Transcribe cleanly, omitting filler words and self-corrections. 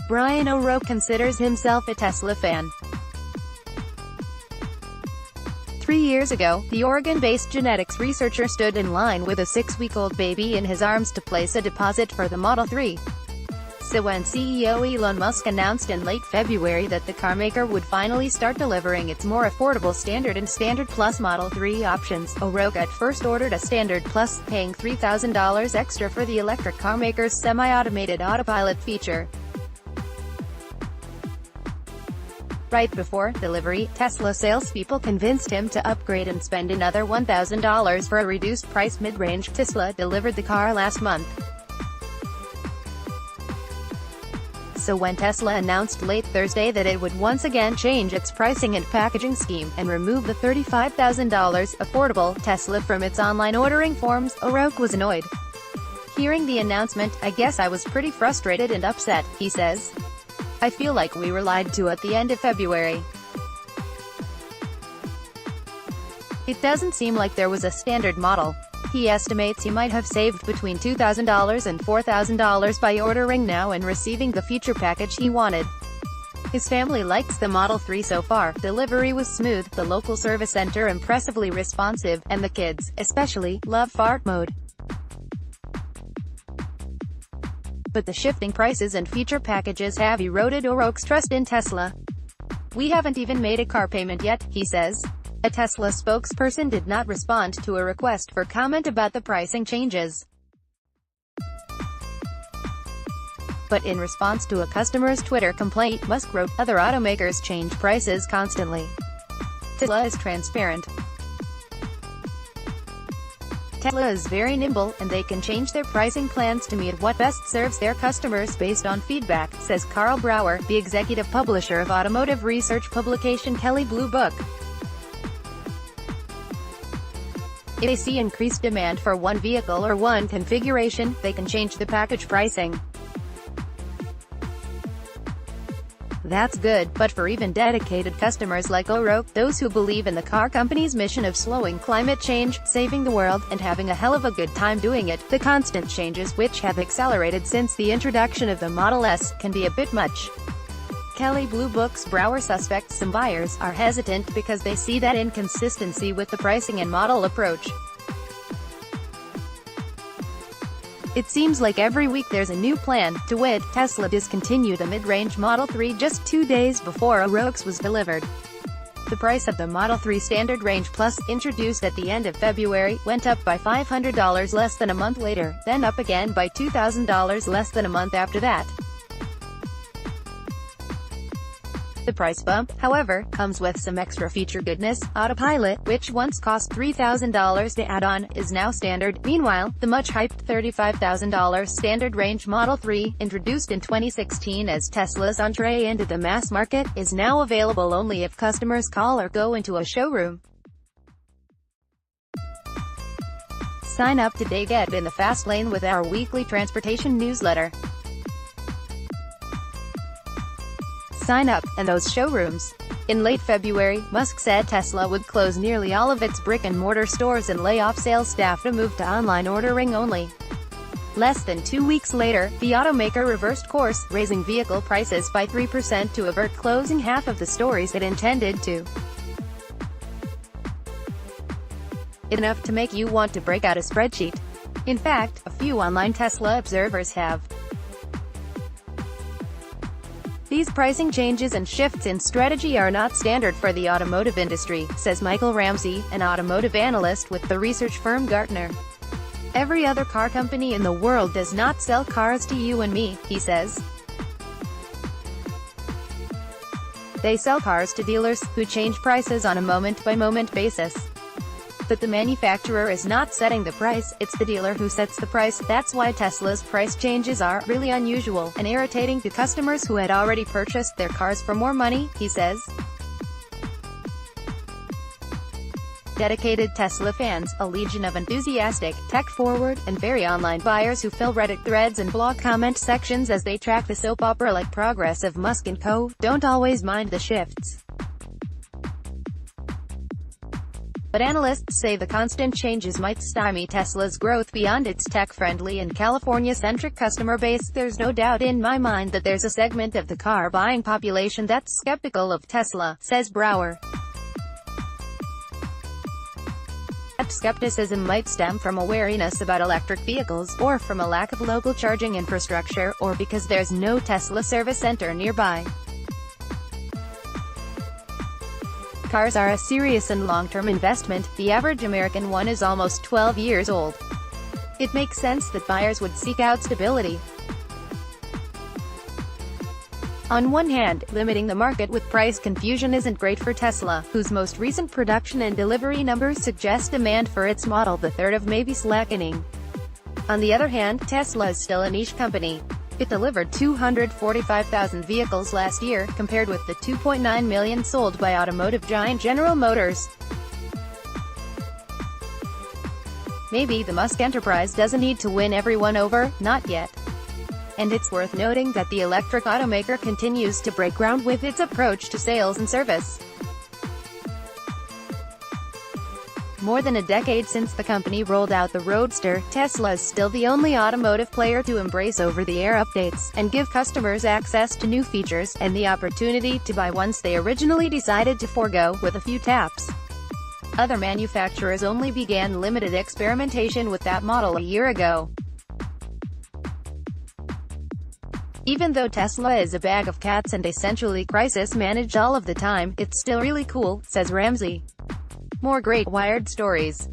Brian O'Rourke considers himself a Tesla fan. 3 years ago, the Oregon-based genetics researcher stood in line with a 6-week-old baby in his arms to place a deposit for the Model 3. So when CEO Elon Musk announced in late February that the carmaker would finally start delivering its more affordable Standard and Standard Plus Model 3 options, O'Rourke at first ordered a Standard Plus, paying $3,000 extra for the electric carmaker's semi-automated Autopilot feature. Right before delivery, Tesla salespeople convinced him to upgrade and spend another $1,000 for a reduced price mid-range. Tesla delivered the car last month. So when Tesla announced late Thursday that it would once again change its pricing and packaging scheme, and remove the $35,000 affordable Tesla from its online ordering forms, O'Rourke was annoyed. Hearing the announcement, "I guess I was pretty frustrated and upset," he says. "I feel like we were lied to at the end of February. It doesn't seem like there was a standard model." He estimates he might have saved between $2,000 and $4,000 by ordering now and receiving the feature package he wanted. His family likes the Model 3 so far. Delivery was smooth, the local service center impressively responsive, and the kids, especially, love fart mode. But the shifting prices and feature packages have eroded O'Rourke's trust in Tesla. "We haven't even made a car payment yet," he says. A Tesla spokesperson did not respond to a request for comment about the pricing changes. But in response to a customer's Twitter complaint, Musk wrote, "Other automakers change prices constantly. Tesla is transparent. Tesla is very nimble, and they can change their pricing plans to meet what best serves their customers based on feedback," says Carl Brower, the executive publisher of automotive research publication Kelley Blue Book. If they see increased demand for one vehicle or one configuration, they can change the package pricing. That's good, but for even dedicated customers like O'Rourke, those who believe in the car company's mission of slowing climate change, saving the world, and having a hell of a good time doing it, the constant changes, which have accelerated since the introduction of the Model S, can be a bit much. Kelley Blue Book's Brower suspects some buyers are hesitant because they see that inconsistency with the pricing and model approach. "It seems like every week there's a new plan," to wit, Tesla discontinued a mid-range Model 3 just 2 days before O'Rourke's was delivered. The price of the Model 3 Standard Range Plus, introduced at the end of February, went up by $500 less than a month later, then up again by $2,000 less than a month after that. The price bump, however, comes with some extra feature goodness. Autopilot, which once cost $3,000 to add on, is now standard. Meanwhile, the much-hyped $35,000 Standard Range Model 3, introduced in 2016 as Tesla's entree into the mass market, is now available only if customers call or go into a showroom. Sign up today. Get in the fast lane with our weekly transportation newsletter. Sign up, and those showrooms. In late February, Musk said Tesla would close nearly all of its brick-and-mortar stores and lay off sales staff to move to online ordering only. Less than 2 weeks later, the automaker reversed course, raising vehicle prices by 3% to avert closing half of the stores it intended to. Enough to make you want to break out a spreadsheet. In fact, a few online Tesla observers have. These pricing changes and shifts in strategy are not standard for the automotive industry, says Michael Ramsey, an automotive analyst with the research firm Gartner. "Every other car company in the world does not sell cars to you and me," he says. They sell cars to dealers, who change prices on a moment-by-moment basis. But the manufacturer is not setting the price, it's the dealer who sets the price. That's why Tesla's price changes are really unusual and irritating to customers who had already purchased their cars for more money, he says. Dedicated Tesla fans, a legion of enthusiastic, tech-forward, and very online buyers who fill Reddit threads and blog comment sections as they track the soap opera-like progress of Musk and co., don't always mind the shifts. but analysts say the constant changes might stymie Tesla's growth beyond its tech-friendly and California-centric customer base. There's no doubt in my mind that there's a segment of the car-buying population that's skeptical of Tesla, says Brower. That skepticism might stem from a wariness about electric vehicles, or from a lack of local charging infrastructure, or because there's no Tesla service center nearby. Cars are a serious and long-term investment. The average American one is almost 12 years old. It makes sense that buyers would seek out stability. On one hand, limiting the market with price confusion isn't great for Tesla, whose most recent production and delivery numbers suggest demand for its Model 3 may be slackening. On the other hand, Tesla is still a niche company. It delivered 245,000 vehicles last year, compared with the 2.9 million sold by automotive giant General Motors. Maybe the Musk enterprise doesn't need to win everyone over, not yet. And it's worth noting that the electric automaker continues to break ground with its approach to sales and service. More than a decade since the company rolled out the Roadster, Tesla is still the only automotive player to embrace over-the-air updates, and give customers access to new features, and the opportunity to buy once they originally decided to forego, with a few taps. Other manufacturers only began limited experimentation with that model a year ago. Even though Tesla is a bag of cats and essentially crisis-managed all of the time, it's still really cool, says Ramsey. More great Wired stories.